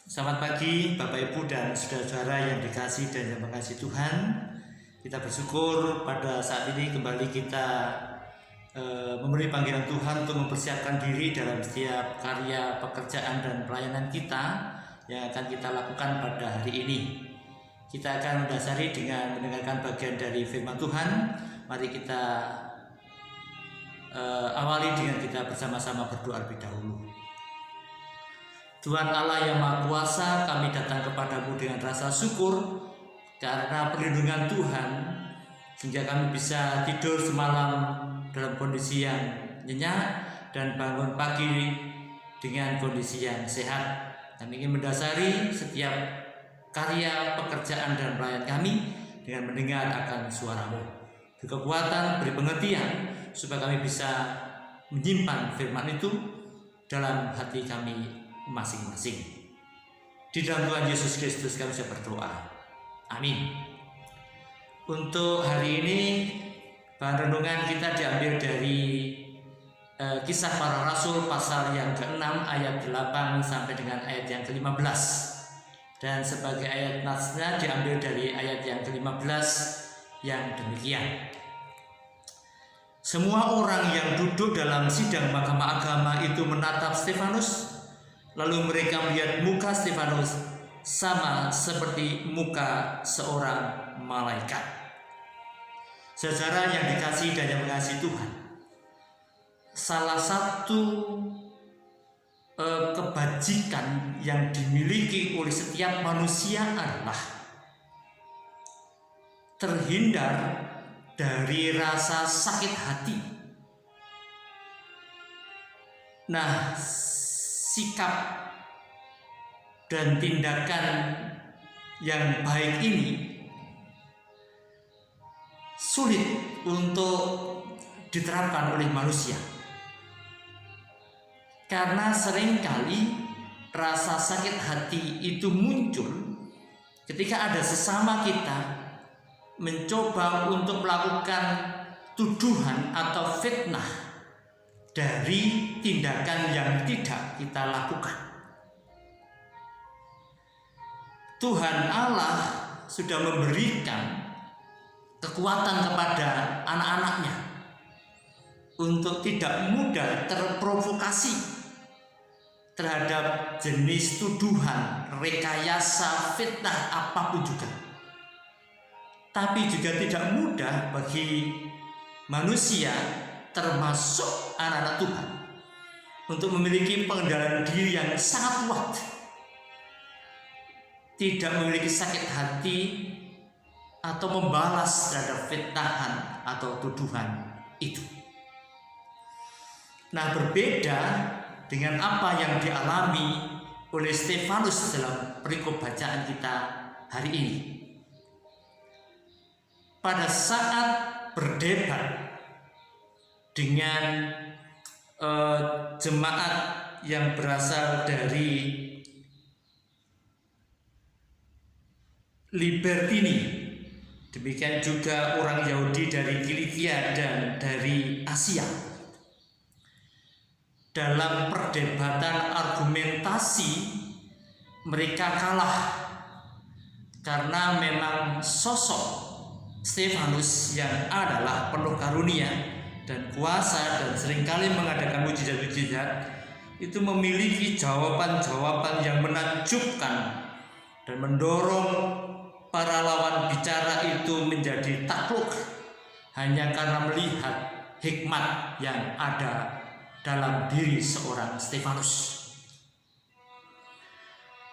Selamat pagi Bapak Ibu dan saudara-saudara yang dikasihi dan yang mengasihi Tuhan. Kita bersyukur pada saat ini kembali kita memberi panggilan Tuhan untuk mempersiapkan diri dalam setiap karya, pekerjaan dan pelayanan kita yang akan kita lakukan pada hari ini. Kita akan mendasari dengan mendengarkan bagian dari firman Tuhan. Mari kita awali dengan kita bersama-sama berdoa lebih dahulu. Tuhan Allah yang Maha Kuasa, kami datang kepadamu dengan rasa syukur karena perlindungan Tuhan, sehingga kami bisa tidur semalam dalam kondisi yang nyenyak dan bangun pagi dengan kondisi yang sehat. Kami ingin mendasari setiap karya, pekerjaan dan pelayanan kami dengan mendengar akan suara-Mu. Beri kekuatan, beri pengertian supaya kami bisa menyimpan firman itu dalam hati kami masing-masing. Di dalam Tuhan Yesus Kristus kami sudah berdoa. Amin. Untuk hari ini bahan renungan kita diambil dari Kisah Para Rasul pasal yang ke-6 ayat 8 sampai dengan ayat yang ke-15. Dan sebagai ayat nasnya diambil dari ayat yang ke-15 yang demikian. Semua orang yang duduk dalam sidang mahkamah agama itu menatap Stefanus. Lalu mereka melihat muka Stefanus sama seperti muka seorang malaikat. Saudara yang dikasihi dan yang mengasihi Tuhan, salah satu kebajikan yang dimiliki oleh setiap manusia adalah terhindar dari rasa sakit hati. Nah, sikap dan tindakan yang baik ini sulit untuk diterapkan oleh manusia, karena seringkali rasa sakit hati itu muncul ketika ada sesama kita mencoba untuk melakukan tuduhan atau fitnah dari tindakan yang tidak kita lakukan. Tuhan Allah sudah memberikan kekuatan kepada anak-anaknya untuk tidak mudah terprovokasi terhadap jenis tuduhan, rekayasa, fitnah apapun juga. Tapi juga tidak mudah bagi manusia, termasuk anak-anak Tuhan, untuk memiliki pengendalian diri yang sangat kuat, tidak memiliki sakit hati atau membalas terhadap fitnahan atau tuduhan itu. Nah, berbeda dengan apa yang dialami oleh Stefanus dalam perikop bacaan kita hari ini. Pada saat berdebat dengan jemaat yang berasal dari Libertini, demikian juga orang Yahudi dari Kilikia dan dari Asia. Dalam perdebatan argumentasi mereka kalah karena memang sosok Stefanus yang adalah penuh karunia dan kuasa dan seringkali mengadakan mujizat-mujizat itu memiliki jawaban-jawaban yang menakjubkan dan mendorong para lawan bicara itu menjadi takluk hanya karena melihat hikmat yang ada dalam diri seorang Stefanus.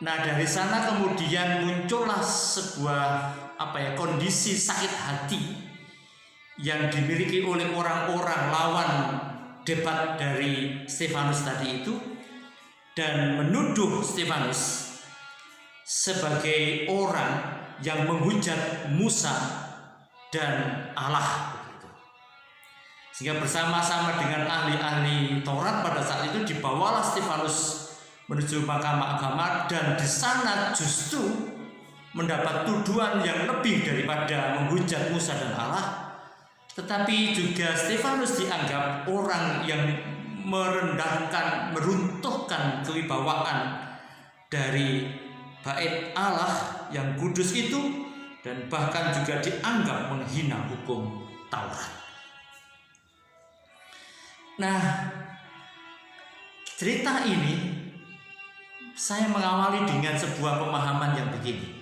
Nah, dari sana kemudian muncullah sebuah kondisi sakit hati yang dimiliki oleh orang-orang lawan debat dari Stefanus tadi itu, dan menuduh Stefanus sebagai orang yang menghujat Musa dan Allah. Sehingga bersama-sama dengan ahli-ahli Taurat pada saat itu dibawalah Stefanus menuju mahkamah agama, dan di sana justru mendapat tuduhan yang lebih daripada menghujat Musa dan Allah, tetapi juga Stefanus dianggap orang yang merendahkan, meruntuhkan kewibawaan dari bait Allah yang kudus itu, dan bahkan juga dianggap menghina hukum Taurat. Nah, cerita ini saya mengawali dengan sebuah pemahaman yang begini.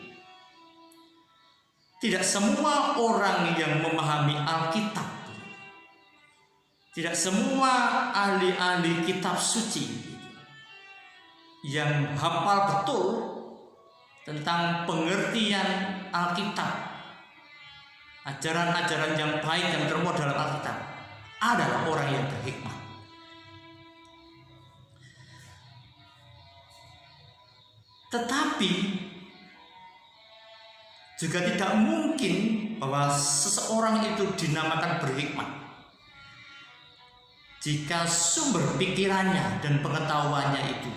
Tidak semua orang yang memahami Alkitab, tidak semua ahli-ahli kitab suci yang hafal betul tentang pengertian Alkitab, ajaran-ajaran yang baik yang termuat dalam Alkitab, adalah orang yang berhikmat. Tetapi juga tidak mungkin bahwa seseorang itu dinamakan berhikmat jika sumber pikirannya dan pengetahuannya itu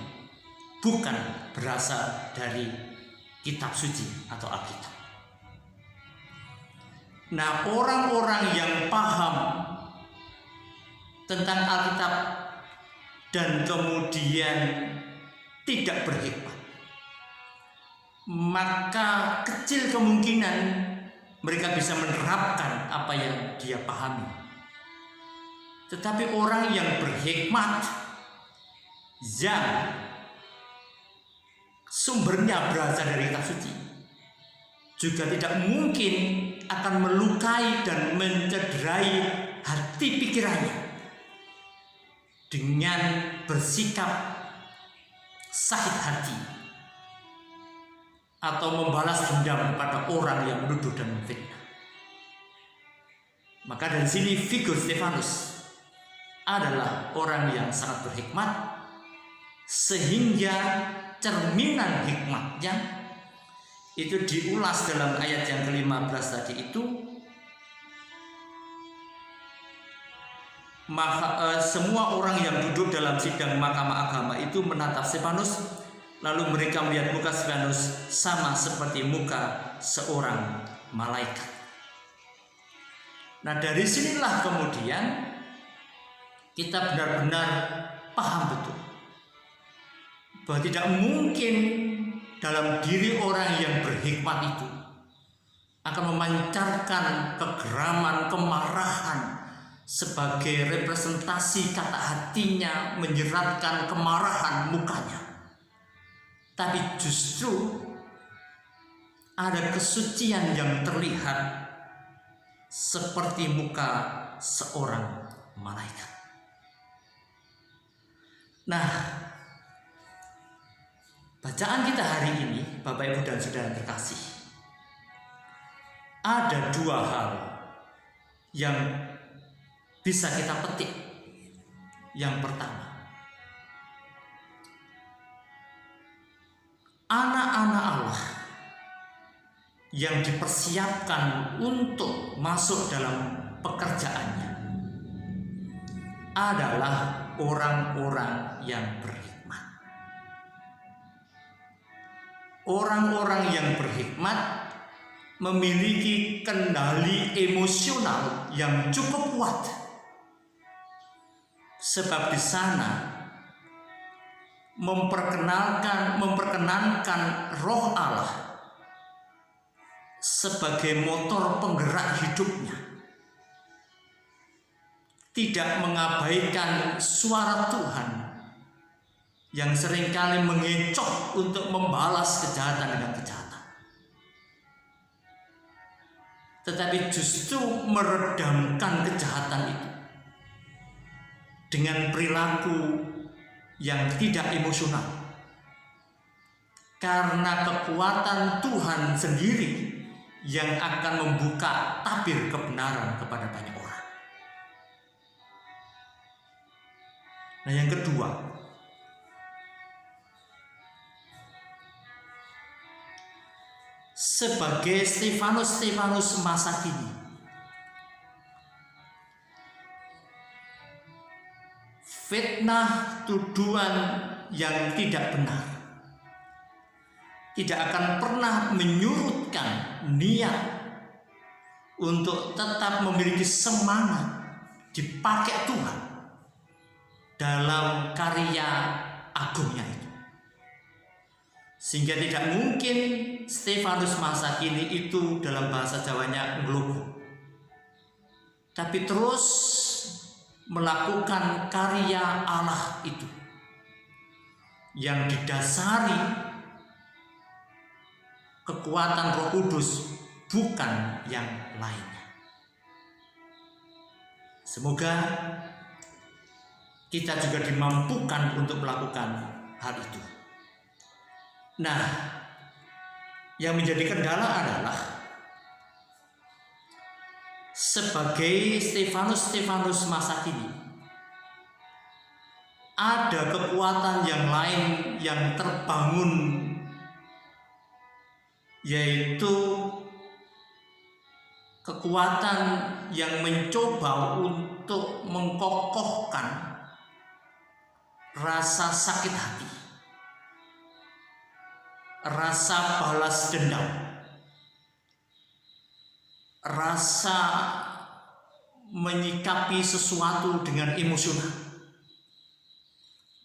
bukan berasal dari kitab suci atau Alkitab. Nah, orang-orang yang paham tentang Alkitab dan kemudian tidak berhikmat, maka kecil kemungkinan mereka bisa menerapkan apa yang dia pahami. Tetapi orang yang berhikmat yang sumbernya berasal dari kitab suci juga tidak mungkin akan melukai dan mencederai hati pikirannya dengan bersikap sakit hati atau membalas dendam pada orang yang menuduh dan memfitnah. Maka dari sini figur Stefanus adalah orang yang sangat berhikmat, sehingga cerminan hikmatnya itu diulas dalam ayat yang ke-15 tadi itu. Maka semua orang yang duduk dalam sidang mahkamah agama itu menatap Stefanus, lalu mereka melihat muka Stefanus sama seperti muka seorang malaikat. Nah, dari sinilah kemudian kita benar-benar paham betul bahwa tidak mungkin dalam diri orang yang berhikmat itu akan memancarkan kegeraman, kemarahan sebagai representasi kata hatinya, menyeratkan kemarahan mukanya. Tapi justru ada kesucian yang terlihat seperti muka seorang malaikat. Nah, bacaan kita hari ini, Bapak Ibu dan Saudara terkasih, ada dua hal yang bisa kita petik. Yang pertama, anak-anak Allah yang dipersiapkan untuk masuk dalam pekerjaannya adalah orang-orang yang berhikmat. Orang-orang yang berhikmat memiliki kendali emosional yang cukup kuat, sebab di sana memperkenankan Roh Allah sebagai motor penggerak hidupnya, tidak mengabaikan suara Tuhan yang seringkali mengecoh untuk membalas kejahatan dengan kejahatan, tetapi justru meredamkan kejahatan itu dengan perilaku yang tidak emosional, karena kekuatan Tuhan sendiri yang akan membuka tabir kebenaran kepada banyak orang. Nah, yang kedua, sebagai Stefanus masa kini, fitnah, tuduhan yang tidak benar tidak akan pernah menyurutkan niat untuk tetap memiliki semangat dipakai Tuhan dalam karya agungnya itu. Sehingga tidak mungkin Stefanus masa kini itu dalam bahasa Jawanya ngelugu, tapi terus melakukan karya Allah itu yang didasari kekuatan Roh Kudus, bukan yang lainnya. Semoga kita juga dimampukan untuk melakukan hal itu. Nah, yang menjadi kendala adalah sebagai Stefanus masa kini, ada kekuatan yang lain yang terbangun, yaitu kekuatan yang mencoba untuk mengkokohkan rasa sakit hati, rasa balas dendam, rasa menyikapi sesuatu dengan emosional.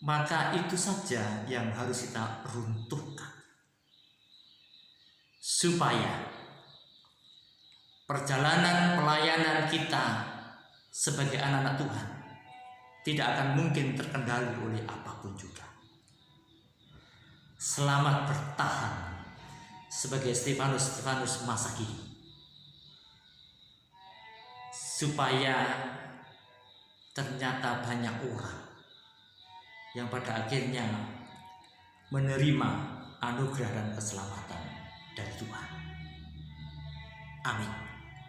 Maka itu saja yang harus kita runtuhkan, supaya perjalanan pelayanan kita sebagai anak-anak Tuhan tidak akan mungkin terkendali oleh apapun juga. Selamat bertahan sebagai Stefanus masa kini, supaya ternyata banyak orang yang pada akhirnya menerima anugerah dan keselamatan dari Tuhan. Amin.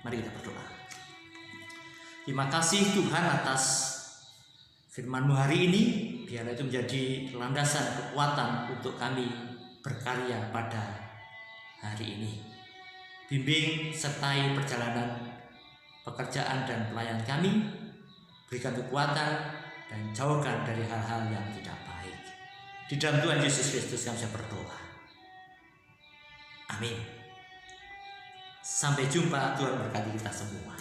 Mari kita berdoa. Terima kasih Tuhan atas firman-Mu hari ini. Biarlah itu menjadi landasan kekuatan untuk kami berkarya pada hari ini. Bimbing sertai perjalanan pekerjaan dan pelayanan kami. Berikan kekuatan dan jauhkan dari hal-hal yang tidak baik. Di dalam Tuhan Yesus Kristus kami berdoa. Amin. Sampai jumpa. Tuhan berkati kita semua.